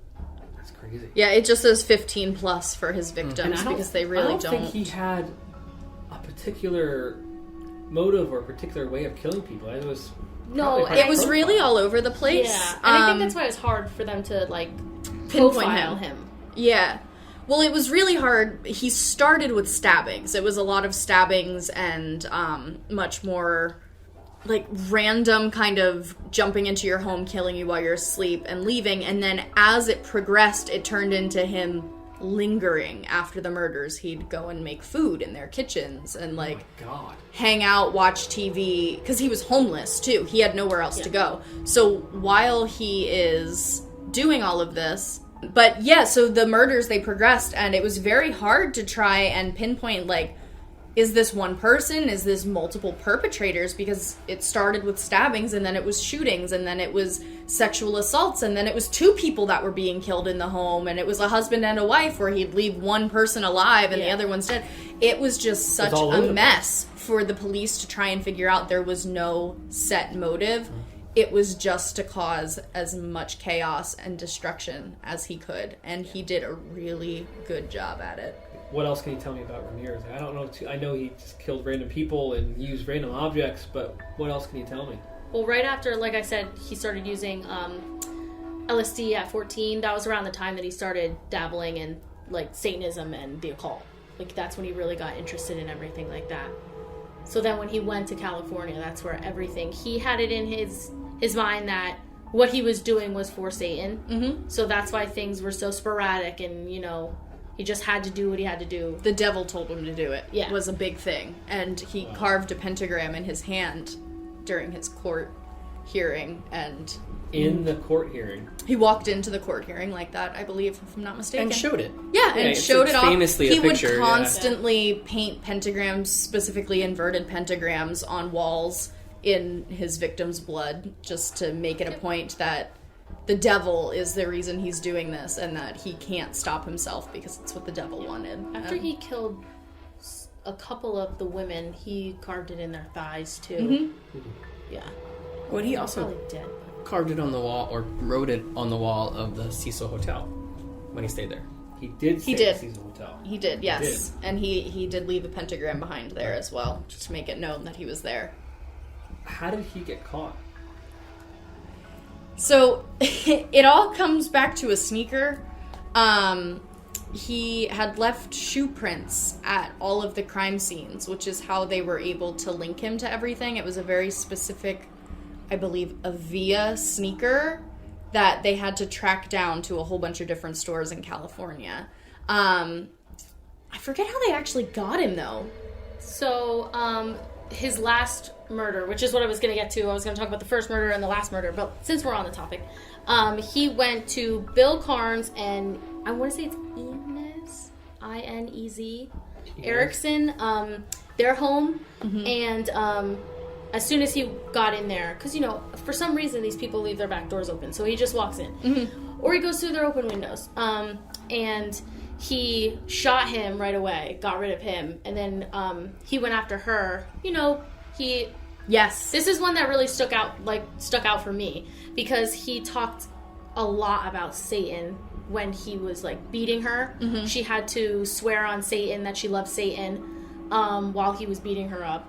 that's crazy. Yeah, it just says 15 plus for his victims And I don't- because they really I don't think he had a particular motive or a particular way of killing people. It was No, probably It was really all over the place. Yeah, and I think that's why it's hard for them to like Pinpoint profile him. him. Yeah. Well, it was really hard. He started with stabbings. It was a lot of stabbings and much more like random kind of jumping into your home, killing you while you're asleep and leaving. And then as it progressed, it turned into him lingering after the murders. He'd go and make food in their kitchens and like Oh my God. hang out, watch TV, because he was homeless too. He had nowhere else to go. So while he is doing all of this, but yeah, so the murders, they progressed, and it was very hard to try and pinpoint, like, is this one person? Is this multiple perpetrators? Because it started with stabbings, and then it was shootings, and then it was sexual assaults, and then it was 2 people that were being killed in the home, and it was a husband and a wife where he'd leave one person alive and the other one's dead. It was just such all a over the mess for the police to try and figure out. There was no set motive. It was just to cause as much chaos and destruction as he could, and he did a really good job at it. What else can you tell me about Ramirez? I don't know. I know he just killed random people and used random objects, but what else can you tell me? Well, right after, like I said, he started using LSD at 14. That was around the time that he started dabbling in like Satanism and the occult. Like that's when he really got interested in everything like that. So then when he went to California, that's where everything, he had it in his mind that what he was doing was for Satan. Mm-hmm. So that's why things were so sporadic, and you know, he just had to do what he had to do. The devil told him to do it. Yeah. Was a big thing, and he carved a pentagram in his hand during his court hearing, and In the court hearing. he walked into the court hearing like that, I believe, if I'm not mistaken. And showed it. Yeah, and it's showed it off. famously a He would picture, yeah. constantly paint pentagrams, specifically inverted pentagrams, on walls in his victim's blood, just to make it a point that the devil is the reason he's doing this, and that he can't stop himself because it's what the devil wanted. After he killed a couple of the women, he carved it in their thighs too. Mm-hmm. Yeah. Well, he He's also probably dead. carved it on the wall, or wrote it on the wall of the Cecil Hotel when he stayed there. He did stay He did. at Cecil Hotel. He did, yes. And he did leave a pentagram behind there as well, just to make it known that he was there. How did he get caught? So, it all comes back to a sneaker. He had left shoe prints at all of the crime scenes, which is how they were able to link him to everything. It was a very specific, I believe, a Via sneaker that they had to track down to a whole bunch of different stores in California. I forget how they actually got him, though. So, his last murder, which is what I was going to get to. I was going to talk about the first murder and the last murder, but since we're on the topic, he went to Bill Carnes and I want to say it's Inez, I-N-E-Z, Erickson, their home, and as soon as he got in there, because, you know, for some reason these people leave their back doors open, so he just walks in. Or he goes through their open windows. And he shot him right away, got rid of him, and then he went after her. You know, Yes. this is one that really stuck out for me, because he talked a lot about Satan when he was like beating her. She had to swear on Satan that she loved Satan while he was beating her up.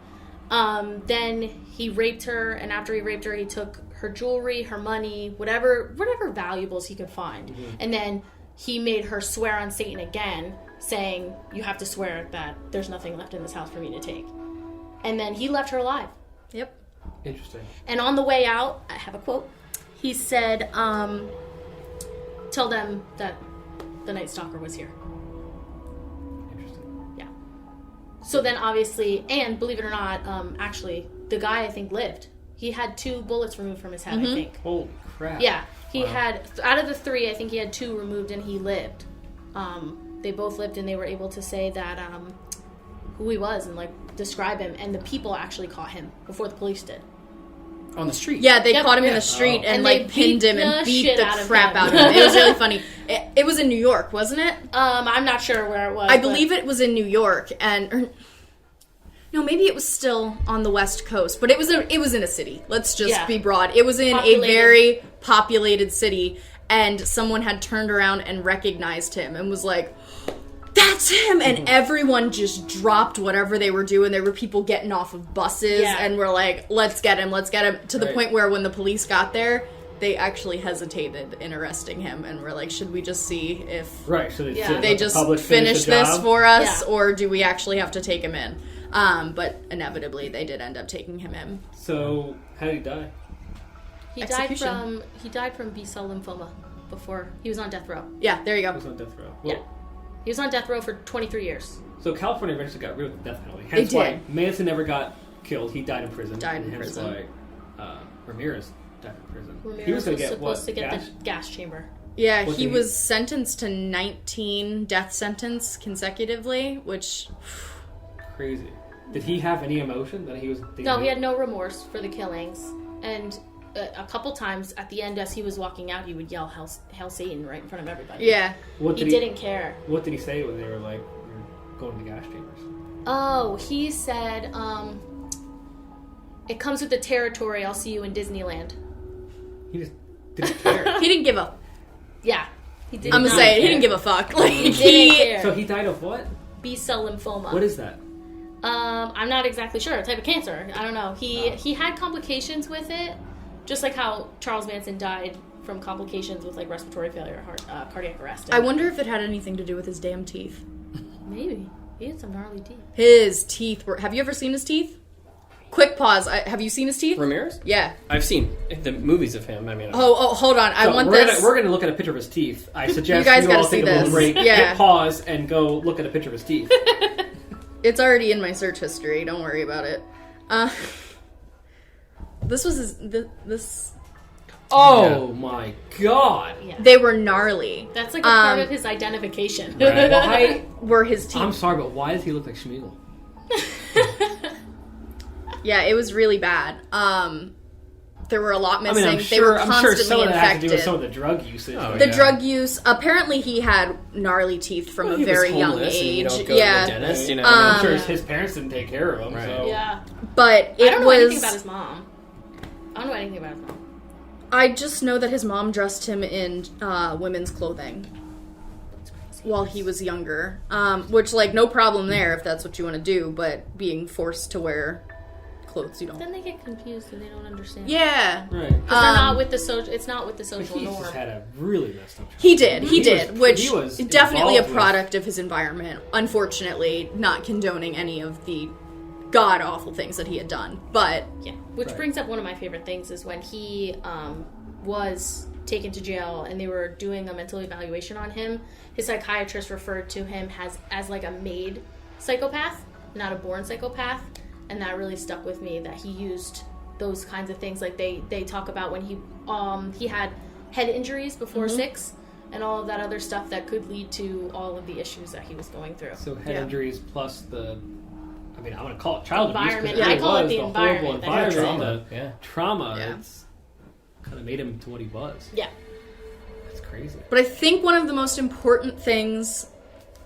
Then he raped her, and after he raped her, he took her jewelry, her money, whatever valuables he could find. And then he made her swear on Satan again, saying, you have to swear that there's nothing left in this house for me to take. And then he left her alive. Yep. Interesting. And on the way out, I have a quote. He said, tell them that the Night Stalker was here. Interesting. Yeah. So then obviously, and believe it or not, actually, the guy I think lived. He had 2 bullets removed from his head, I think. Holy crap. Yeah. He had, out of the 3, I think he had 2 removed and he lived. They both lived and they were able to say that, who he was and, like, describe him. And the people actually caught him before the police did. On the street. Yeah, they Yep. caught him in Yeah. the street and they like pinned him and the beat shit the out of crap him. out of him. It was really funny. It was in New York, wasn't it? I'm not sure where it was. I believe it was in New York, no, maybe it was still on the West Coast, but it was in a city. Let's just be broad. It was in Populated. a very populated city, and someone had turned around and recognized him and was like, that's him! And everyone just dropped whatever they were doing. There were people getting off of buses and were like, let's get him. To the point where when the police got there, they actually hesitated in arresting him and were like, should we just see if Right, so they just finish this for us, or do we actually have to take him in? But inevitably, they did end up taking him in. So, how did he die? He Execution. died from B-cell lymphoma before he was on death row. Yeah, there you He go. was on death row. Yeah. He was on death row for 23 years. So California eventually got rid of the death penalty. Hence why Manson never got killed. He died in prison. Hence why Ramirez died in prison. Ramirez He was going to get supposed what? to get Gas? the gas chamber. Yeah, What he did he- was sentenced to 19 death sentence consecutively, which... Crazy. Did he have any emotion that he was? No, he had no remorse for the killings. And a couple times at the end, as he was walking out, he would yell, Hail Satan, right in front of everybody. Yeah. He didn't care. What did he say when they were like, "We're going to the gas chambers"? Oh, he said, it comes with the territory, I'll see you in Disneyland. He just didn't care. He didn't give a... Yeah. He did I'm not gonna say it, he care. didn't give a fuck. Like, He didn't care. So he died of what? B-cell lymphoma. What is that? I'm not exactly sure. A type of cancer. I don't know. He had complications with it, just like how Charles Manson died from complications with like respiratory failure, cardiac arrest. I wonder if it had anything to do with his damn teeth. Maybe. He had some gnarly teeth. His teeth were... Have you ever seen his teeth? Quick pause. Have you seen his teeth? Ramirez? Yeah. I've seen the movies of him. I mean, Oh, hold on. I want this... We're gonna look at a picture of his teeth. I suggest You guys you gotta all see take a little this. break, Yeah. hit pause, and go look at a picture of his teeth. It's already in my search history. Don't worry about it. This was his... This... Oh my god! Yeah. They were gnarly. That's like a part of his identification. Right. Why? Were his teeth... I'm sorry, but why does he look like Schmeagol? Yeah, it was really bad. There were a lot I missing. mean, They were I'm constantly sure some of that has to infected. do with some of the drug usage. Oh, but- The yeah. drug use. Apparently, he had gnarly teeth from Well, a he was very young homeless and you age. don't go Yeah, to the dentist, you know. I'm sure his parents didn't take care of him. Right. So. Yeah. but it I don't know was. anything about his mom. I don't know anything about his mom. I just know that his mom dressed him in women's clothing while he was younger. Which, like, no problem there if that's what you want to do. But being forced to wear clothes you don't. Then they get confused and they don't understand. Yeah. Right. Because they're not with the social. It's not with the But social he norm. just had a really messed up childhood. He did, was- which he was definitely a involved with- product of his environment. Unfortunately, not condoning any of the god-awful things that he had done. But, Yeah, which Right. brings up one of my favorite things is when he was taken to jail and they were doing a mental evaluation on him. His psychiatrist referred to him as like a made psychopath, not a born psychopath, and that really stuck with me. That he used those kinds of things. Like they talk about when he had head injuries before 6, and all of that other stuff that could lead to all of the issues that he was going through. So head Yeah. injuries plus the, I mean, I'm going to call it child abuse. Environment. because I it call it was the horrible environment. environment, Trauma, the yeah. trauma. Yeah. It's kind of made him to what he was. Yeah. That's crazy. but I think one of the most important things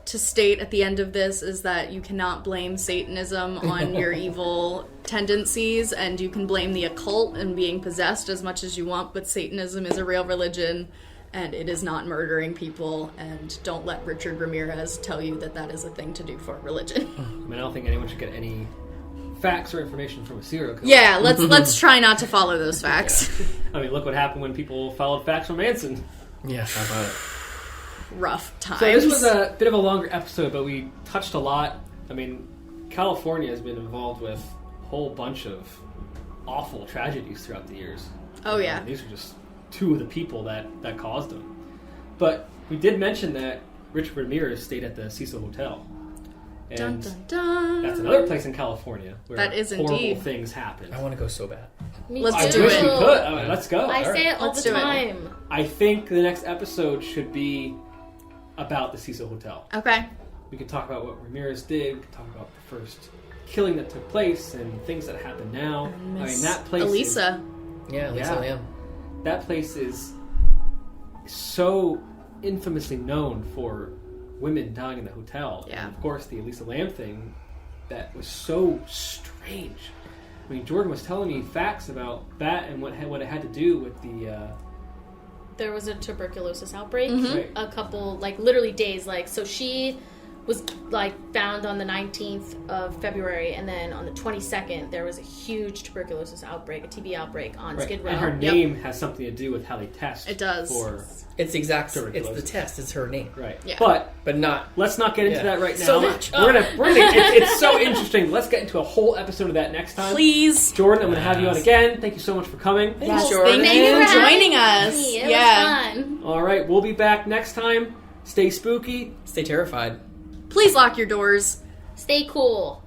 to state at the end of this is that you cannot blame Satanism on your evil tendencies, and you can blame the occult and being possessed as much as you want, but Satanism is a real religion, and it is not murdering people, and don't let Richard Ramirez tell you that that is a thing to do for religion. I mean, I don't think anyone should get any facts or information from a serial killer. Yeah, let's try not to follow those facts. I mean, look what happened when people followed facts from Manson. Yeah, how about it? rough times. So this was a bit of a longer episode, but we touched a lot. I mean, California has been involved with a whole bunch of awful tragedies throughout the years. Oh, yeah. And these are just two of the people that caused them. But we did mention that Richard Ramirez stayed at the Cecil Hotel. And dun, dun, dun. that's another place in California where That is horrible indeed. things happen. I want to go so bad. Me Let's too. do I wish it. we could. I mean, let's go. I All say right. it all Let's the do it. time. I think the next episode should be about the Cecil Hotel. Okay. We could talk about what Ramirez did. We could talk about the first killing that took place and things that happen now. I mean, that place. Elisa. Yeah, Lisa Yeah. Lamb. That place is so infamously known for women dying in the hotel. Yeah. And of course, the Elisa Lamb thing that was so strange. I mean, Jordan was telling me facts about that and what it had to do with the. There was a tuberculosis outbreak Right. a couple, like literally days. Like, so she was like found on the 19th of February, and then on the 22nd there was a huge tuberculosis outbreak, a TB outbreak on Right. Skid Row. And her name has something to do with how they test. It does. For It's the Tuberculosis. test. It's her name. right. Yeah. But not. Let's not get into Yeah. that right now. So much. We're gonna. It's so interesting. Let's get into a whole episode of that next time. Please. Jordan, I'm going to have you on again. Thank you so much for coming. Yes, Jordan. thank you for joining having us. me. It Yeah. was fun. All right, we'll be back next time. Stay spooky. Stay terrified. Please lock your doors. Stay cool.